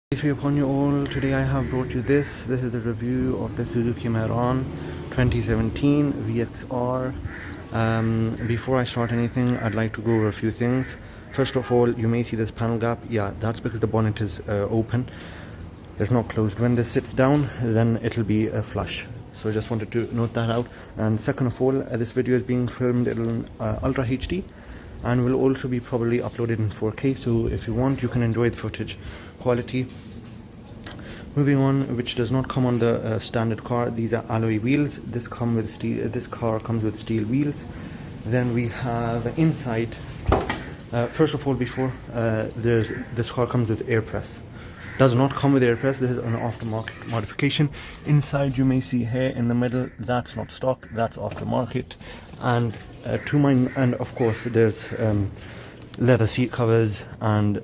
Peace be upon you all. Today I have brought you this. This is the review of the Suzuki Mehran 2017 VXR. Before I start anything, I'd like to go over a few things. First of all, you may see this panel gap. Yeah, that's because the bonnet is open. It's not closed. When this sits down, then it'll be flush. So I just wanted to note that out. And second of all, this video is being filmed in Ultra HD and will also be probably uploaded in 4K, so if you want you can enjoy the footage quality. Moving on, which does not come on the standard car, these are alloy wheels. This car comes with steel wheels. Then we have inside, first of all, before this car comes with air press. Does not come with air press. This is an aftermarket modification. Inside you may see here in the middle, that's not stock, that's aftermarket. And and of course there's leather seat covers and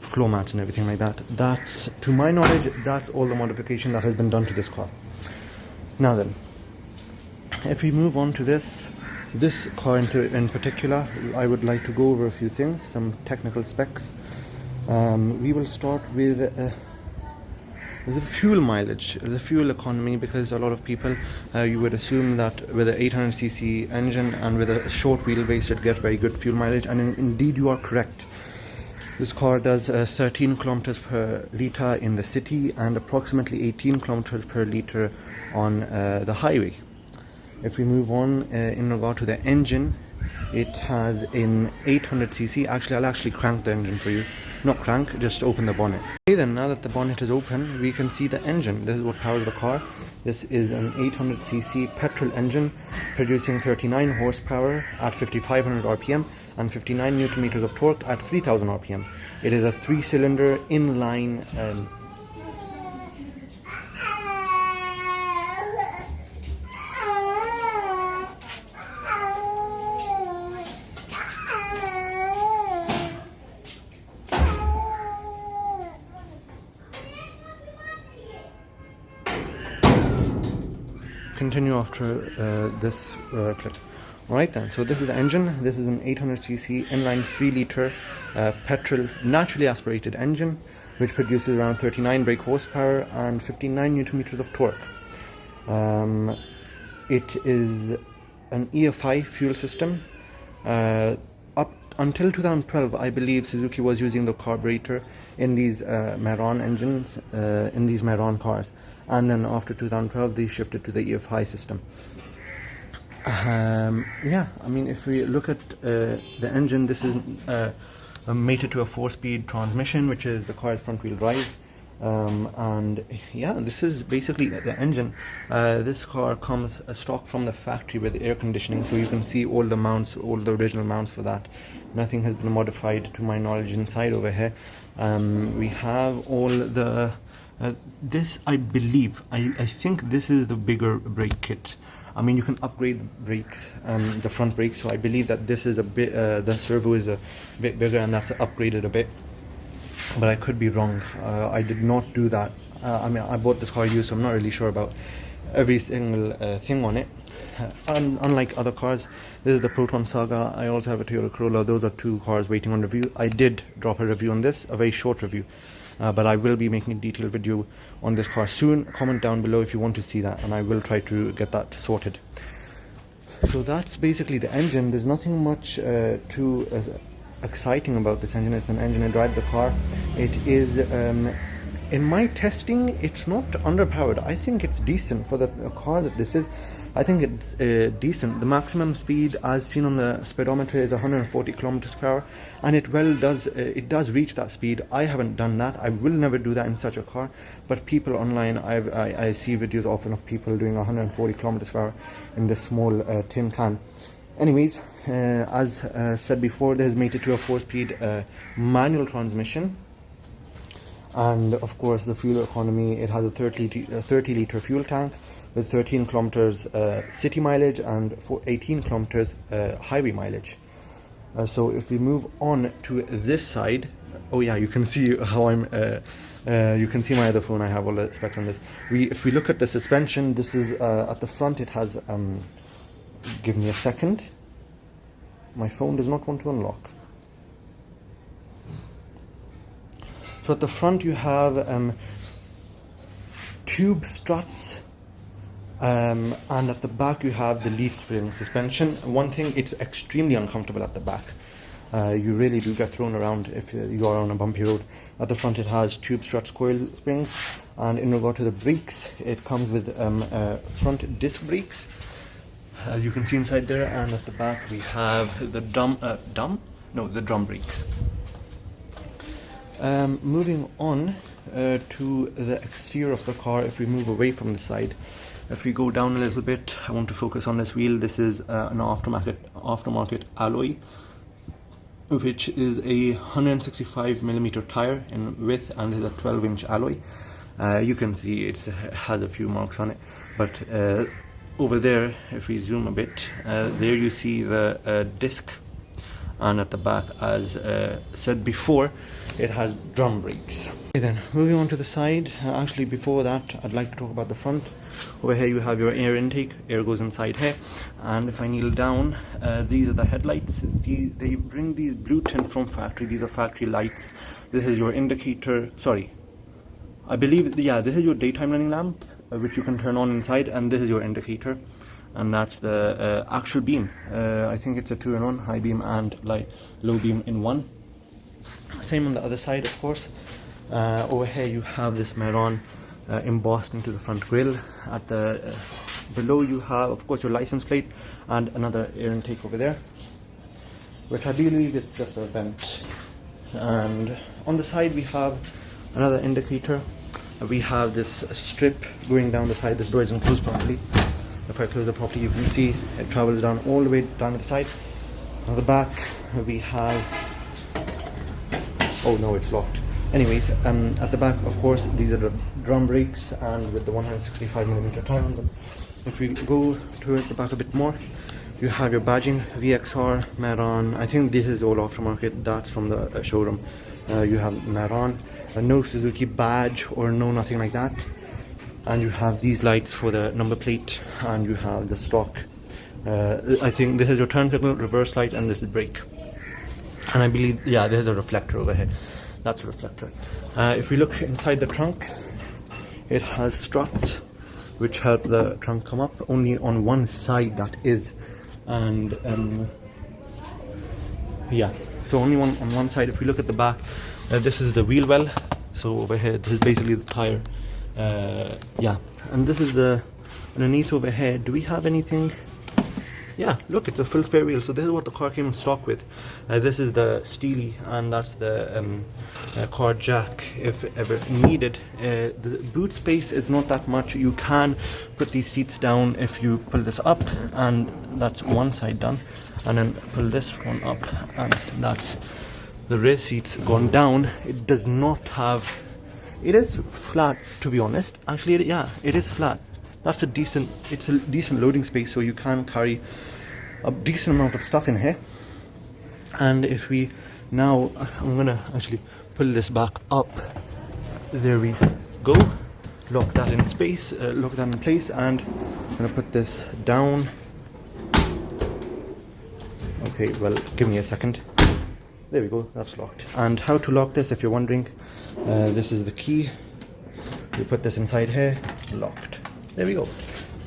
floor mats and everything like that. That's, to my knowledge, that's all the modification that has been done to this car. Now then, if we move on to this car in particular, I would like to go over a few things, some technical specs. We will start with the fuel mileage, the fuel economy, because a lot of people, you would assume that with an 800cc engine and with a short wheelbase you'd get very good fuel mileage, and indeed you are correct. This car does 13 kilometers per litre in the city and approximately 18 kilometers per litre on the highway. If we move on in regard to the engine, it has an 800cc. Actually, I'll actually crank the engine for you. Not crank, just open the bonnet. Okay then, now that the bonnet is open, we can see the engine. This is what powers the car. This is an 800cc petrol engine producing 39 horsepower at 5500 rpm and 59 newton meters of torque at 3000 rpm. It is a 3-cylinder inline continue after this clip. Alright then, so this is the engine. This is an 800cc inline 3-litre petrol naturally aspirated engine which produces around 39 brake horsepower and 59 newton meters of torque. It is an EFI fuel system. Up until 2012, I believe Suzuki was using the carburetor in these Mehran engines, in these Mehran cars, and then after 2012 they shifted to the EFI system. Yeah, I mean, if we look at the engine, this is mated to a 4-speed transmission, which is the car's front wheel drive. And yeah, this is basically the engine. This car comes stock from the factory with air conditioning, so you can see all the mounts, all the original mounts for that. Nothing has been modified to my knowledge inside over here. We have all the this, I believe, I think this is the bigger brake kit. I mean, you can upgrade brakes, the front brakes, so I believe that this is a bit, the servo is a bit bigger and that's upgraded a bit, but I could be wrong. I did not do that. I mean, I bought this car used, so I'm not really sure about every single thing on it. Unlike other cars, this is the Proton Saga. I also have a Toyota Corolla. Those are two cars waiting on review. I did drop a review on this, a very short review, but I will be making a detailed video on this car soon. Comment down below if you want to see that, and I will try to get that sorted. So that's basically the engine. There's nothing much too exciting about this engine. It's an engine that drives the car. It is in my testing, it's not underpowered. I think it's decent for the car that this is. I think it's decent. The maximum speed as seen on the speedometer is 140 kilometers per hour, and it does reach that speed. I haven't done that. I will never do that in such a car, but people online, I see videos often of people doing 140 kilometers per hour in this small tin can. Anyways, as said before, this is mated to a 4-speed manual transmission. And of course, the fuel economy, it has a 30-litre fuel tank with 13 kilometers city mileage and 18 kilometers highway mileage. So if we move on to this side, oh yeah, you can see how I'm you can see my other phone. I have all the specs on this. If we look at the suspension, this is at the front, it has give me a second, my phone does not want to unlock. So at the front you have tube struts, and at the back you have the leaf spring suspension. One thing, it's extremely uncomfortable at the back. You really do get thrown around if you are on a bumpy road. At the front it has tube struts, coil springs, and in regard to the brakes, it comes with front disc brakes, as you can see inside there, and at the back we have the drum brakes. Moving on to the exterior of the car, if we move away from the side, if we go down a little bit, I want to focus on this wheel. This is an aftermarket alloy, which is a 165mm tire in width, and is a 12-inch alloy. You can see it has a few marks on it, but over there, if we zoom a bit, there you see the disc, and at the back, as said before, it has drum brakes. Okay, then moving on to the side, actually before that I'd like to talk about the front. Over here you have your air intake, air goes inside here, and if I kneel down, these are the headlights. They bring these blue tint from factory. These are factory lights. This is your indicator, sorry, I believe, yeah, this is your daytime running lamp, which you can turn on inside, and this is your indicator, and that's the actual beam. I think it's a 2-in-1, high beam and low beam in one. Same on the other side, of course. Over here you have this Mehran embossed into the front grille. At the below you have, of course, your license plate and another air intake over there, which I believe it's just a vent. And on the side we have another indicator. We have this strip going down the side. This door isn't closed properly. If I close it properly, you can see it travels down all the way down the side. On the back we have, oh no, it's locked. Anyways, at the back, of course, these are the drum brakes, and with the 165mm tire on them. If we go to the back a bit more, you have your badging, VXR, Mehran. I think this is all aftermarket. That's from the showroom. You have Mehran, no Suzuki badge or no nothing like that. And you have these lights for the number plate, and you have the stock. I think this is your turn signal, reverse light, and this is brake. And I believe, yeah, there's a reflector over here. That's a reflector. If we look inside the trunk, it has struts which help the trunk come up. Only on one side that is, and yeah, so only on one side. If we look at the back, this is the wheel well. So over here, this is basically the tire. Yeah, and this is the underneath over here. Do we have anything? Yeah, look, it's a full spare wheel. So this is what the car came in stock with. This is the steely, and that's the car jack if ever needed. The boot space is not that much. You can put these seats down if you pull this up, and that's one side done, and then pull this one up, and that's the rear seats gone down. It does not have, it is flat, to be honest. Actually, yeah, it is flat. That's a decent, it's a decent loading space, so you can carry a decent amount of stuff in here. And if we now, I'm gonna actually pull this back up. There we go. Lock that in space, lock that in place, and I'm gonna put this down. Okay, well, give me a second. There we go, that's locked. And how to lock this, if you're wondering, this is the key. You put this inside here, locked. There we go.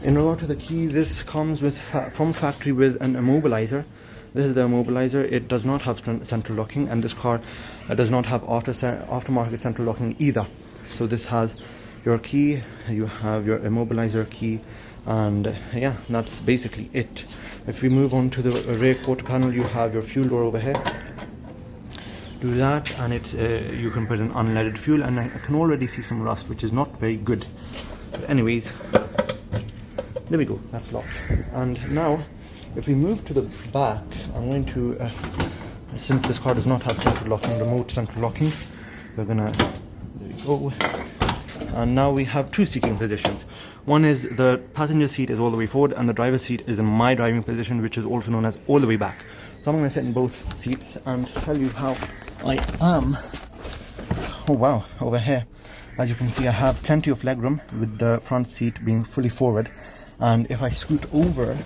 In regard to the key, this comes with from factory with an immobilizer. This is the immobilizer. It does not have central locking, and this car does not have aftermarket central locking either. So this has your key, you have your immobilizer key, and yeah, that's basically it. If we move on to the rear quarter panel, you have your fuel door over here. Do that, and it you can put in unleaded fuel, and I can already see some rust, which is not very good. But anyways, there we go, that's locked. And now if we move to the back, I'm going to since this car does not have central locking, remote central locking, we're gonna, there we go. And now we have two seating positions. One is the passenger seat is all the way forward, and the driver's seat is in my driving position, which is also known as all the way back. So I'm going to sit in both seats and tell you how I am. Oh wow, over here, as you can see, I have plenty of legroom with the front seat being fully forward. And if I scoot over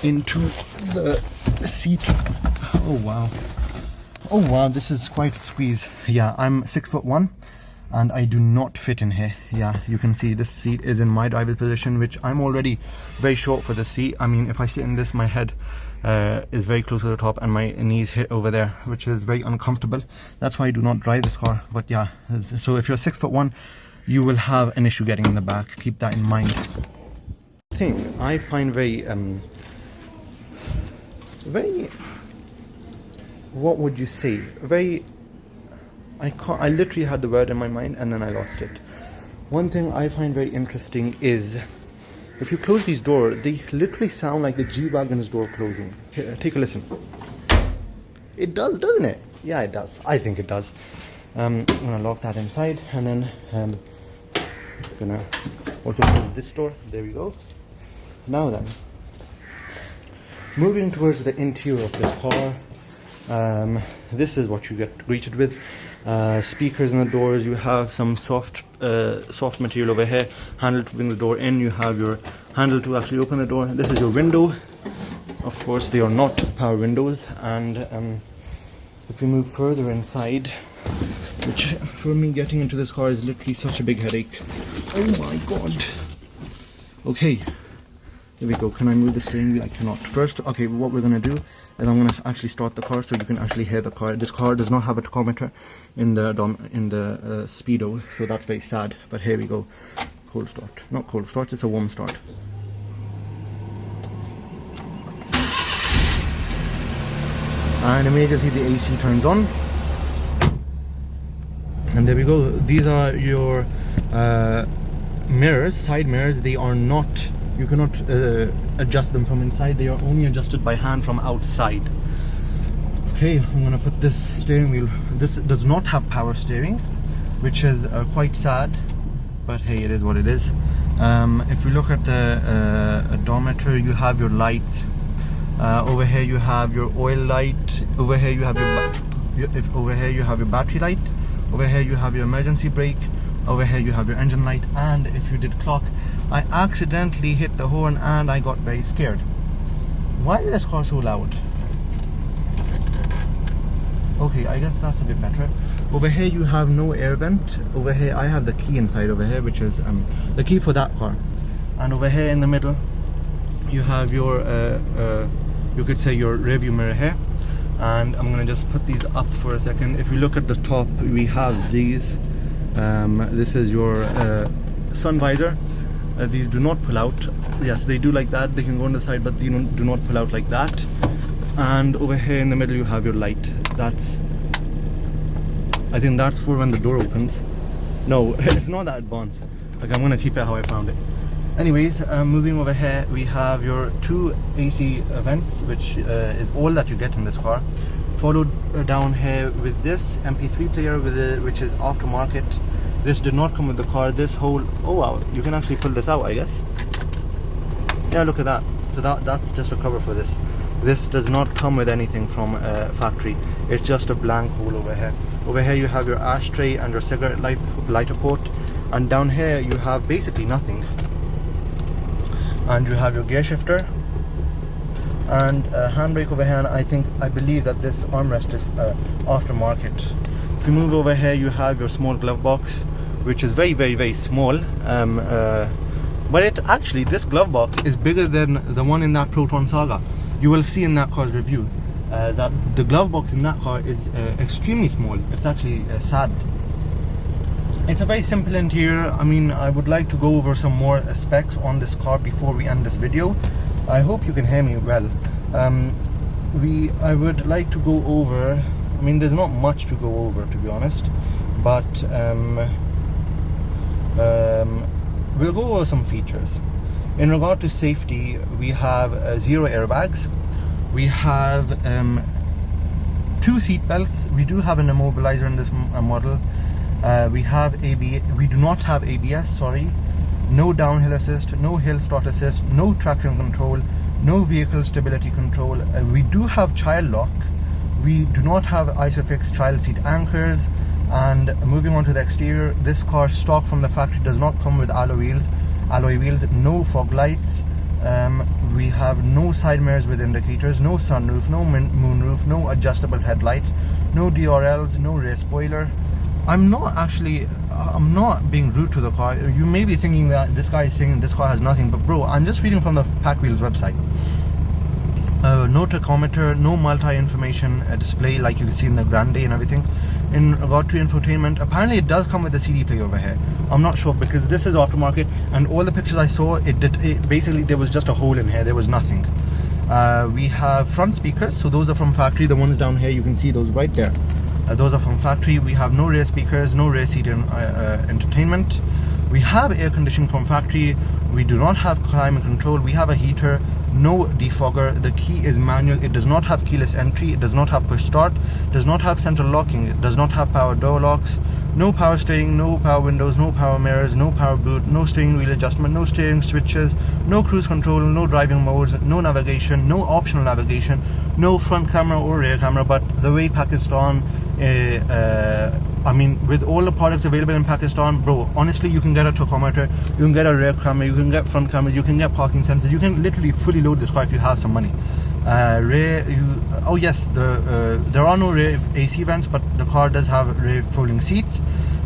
into the seat, oh wow, Oh wow, this is quite a squeeze. Yeah, I'm 6'1" and I do not fit in here. Yeah, you can see this seat is in my driver's position, which I'm already very short for the seat. I mean, if I sit in this, my head is very close to the top and my knees hit over there, which is very uncomfortable. That's why I do not drive this car. But yeah, so if you're 6'1", you will have an issue getting in the back. Keep that in mind. Thing I find very what would you say, very, I literally had the word in my mind and then I lost it. One thing I find very interesting is if you close these doors, they literally sound like the G-Wagon's door closing. Here, take a listen. It does, doesn't it? Yeah, it does. I think it does. I'm gonna lock that inside, and then gonna also close this door. There we go. Now then, moving towards the interior of this car. This is what you get greeted with. Speakers in the doors. You have some soft material over here, handle to bring the door in. You have your handle to actually open the door. This is your window. Of course, they are not power windows. And if we move further inside, which for me getting into this car is literally such a big headache. Oh my god. Okay, here we go. Can I move the steering wheel? I cannot. First, okay, what we're gonna do is I'm gonna actually start the car so you can actually hear the car. This car does not have a tachometer in the speedo, so that's very sad. But here we go. Cold start. Not cold start, it's a warm start. And immediately the AC turns on. And there we go. These are your mirrors, side mirrors. They are not, you cannot adjust them from inside. They are only adjusted by hand from outside. Okay, I'm gonna put this steering wheel. This does not have power steering, which is quite sad, but hey, it is what it is. If we look at the odometer, you have your lights. Over here you have your oil light. Over here you have over here you have your battery light. Over here you have your emergency brake. Over here you have your engine light. And if you did clock, I accidentally hit the horn and I got very scared. Why is this car so loud? Okay, I guess that's a bit better. Over here you have no air vent. Over here I have the key inside over here, which is the key for that car. And over here in the middle you have your you could say your rear view mirror here. And I'm gonna just put these up for a second. If you look at the top, we have these. This is your sun visor. These do not pull out. Yes, they do like that. They can go on the side, but they do not pull out like that. And over here in the middle, you have your light. That's, I think that's for when the door opens. No, it's not that advanced. Like, I'm gonna keep it how I found it. Anyways, moving over here, we have your two AC vents, which is all that you get in this car. Followed down here with this MP3 player, which is aftermarket. This did not come with the car. This whole, oh wow, you can actually pull this out, I guess. Yeah, look at that. So that's just a cover for this. This does not come with anything from factory. It's just a blank hole over here. Over here you have your ashtray and your cigarette lighter port. And down here you have basically nothing. And you have your gear shifter and handbrake over here, and I believe that this armrest is aftermarket. If you move over here, you have your small glove box, which is very, very, very small. But it actually, this glove box is bigger than the one in that Proton Saga. You will see in that car's review that the glove box in that car is extremely small. It's actually sad. It's a very simple interior. I mean, I would like to go over some more specs on this car before we end this video. I hope you can hear me well. I would like to go over, I mean, there's not much to go over, to be honest, but we'll go over some features. In regard to safety, we have 0 airbags. We have 2 seat belts. We do have an immobilizer in this model. We do not have ABS, sorry. No downhill assist, no hill start assist, no traction control, no vehicle stability control. We do have child lock. We do not have Isofix child seat anchors. And moving on to the exterior, this car stock from the factory does not come with alloy wheels, no fog lights, We have no side mirrors with indicators, no sunroof, no moonroof, no adjustable headlights, no DRLs, no rear spoiler. I'm not being rude to the car. You may be thinking that this guy is saying this car has nothing, but bro, I'm just reading from the Pack Wheels website. No tachometer, no multi-information display like you can see in the Grande and everything. In regard to infotainment, apparently it does come with a CD player over here. I'm not sure because this is aftermarket, and all the pictures I saw, basically there was just a hole in here, there was nothing. We have front speakers, so those are from factory. The ones down here, you can see those right there. Those are from factory. We have no rear speakers, no rear seat entertainment. We have air conditioning from factory. We do not have climate control. We have a heater, no defogger. The key is manual. It does not have keyless entry. It does not have push start. Does not have central locking. It does not have power door locks. No power steering, no power windows, no power mirrors, no power boot, no steering wheel adjustment, no steering switches, no cruise control, no driving modes, no navigation, no optional navigation, no front camera or rear camera. But the way Pakistan, I mean, with all the products available in Pakistan, bro, honestly, you can get a tachometer, you can get a rear camera, you can get front camera, you can get parking sensors, you can literally fully load this car if you have some money. Oh yes, there are no rear AC vents, but the car does have rear folding seats.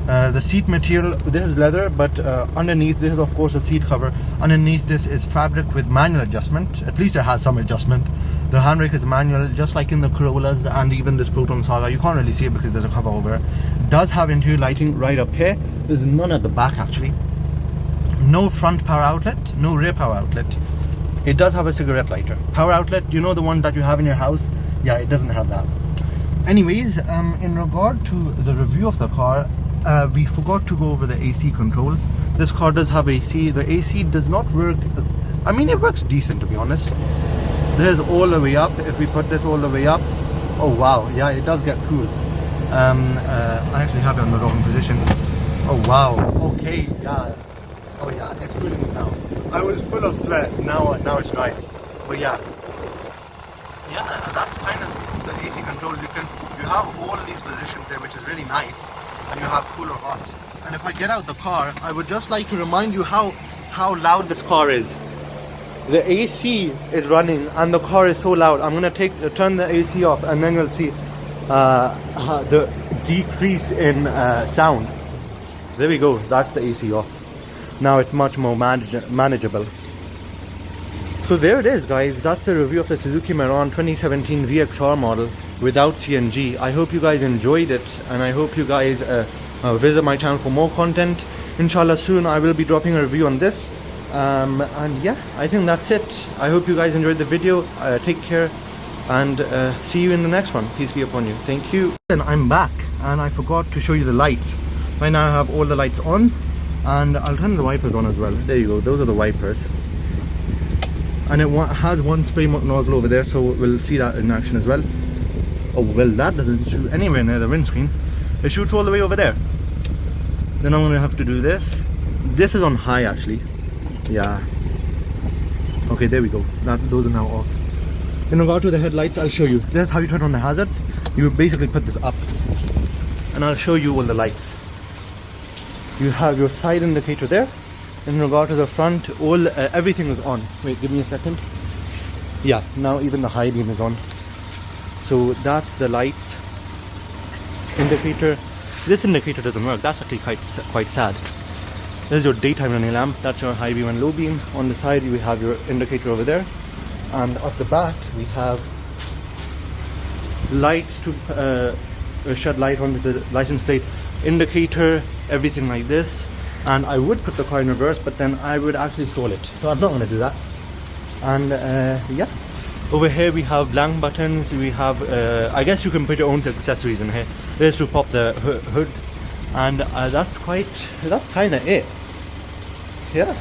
The seat material, this is leather, but underneath this is of course a seat cover. Underneath this is fabric with manual adjustment. At least it has some adjustment. The handbrake is manual, just like in the Corollas and even this Proton Saga. You can't really see it because there's a cover over it. Does have interior lighting right up here. There's none at the back actually. No front power outlet, no rear power outlet. It does have a cigarette lighter. Power outlet, you know, the one that you have in your house? Yeah, it doesn't have that. Anyways, in regard to the review of the car, we forgot to go over the AC controls. This car does have AC. The AC does not work. I mean, it works decent to be honest. This is all the way up. If we put this all the way up, oh wow, yeah, it does get cool. I actually have it on the wrong position. Oh wow, okay, yeah. Oh yeah, it's cooling now. I was full of sweat. Now it's dry. But yeah, that's kind of the AC control. You have all these positions there, which is really nice, and you have cool or hot. And if I get out the car, I would just like to remind you how loud this car is. The AC is running and the car is so loud. I'm gonna turn the AC off, and then you'll see the decrease in sound. There we go. That's the AC off. Now it's much more manageable. So there it is, guys. That's the review of the Suzuki Mehran 2017 VXR model without CNG. I hope you guys enjoyed it, and I hope you guys visit my channel for more content. Inshallah, soon I will be dropping a review on this. And yeah, I think that's it. I hope you guys enjoyed the video. Take care, and see you in the next one. Peace be upon you. Thank you. And I'm back, and I forgot to show you the lights. Right now I have all the lights on, and I'll turn the wipers on as well. There you go, those are the wipers. And it has one spray nozzle over there, so we'll see that in action as well. Oh well, that doesn't shoot anywhere near the windscreen. It shoots all the way over there. Then I'm gonna have to do this. This is on high actually. Yeah. Okay, there we go. Those are now off. In regard to the headlights, I'll show you. This is how you turn on the hazard. You basically put this up, and I'll show you all the lights. You have your side indicator there. In regard to the front, everything is on. Wait, give me a second. Yeah, now even the high beam is on. So that's the lights indicator. This indicator doesn't work. That's actually quite sad. This is your daytime running lamp. That's your high beam and low beam. On the side you have your indicator over there, and at the back we have lights to shed light onto the license plate, indicator, everything like this. And I would put the car in reverse, but then I would actually stall it, so I'm not going to do that. And yeah, over here we have blank buttons. We have I guess you can put your own accessories in here. There's to pop the hood, and that's kind of it. Yeah.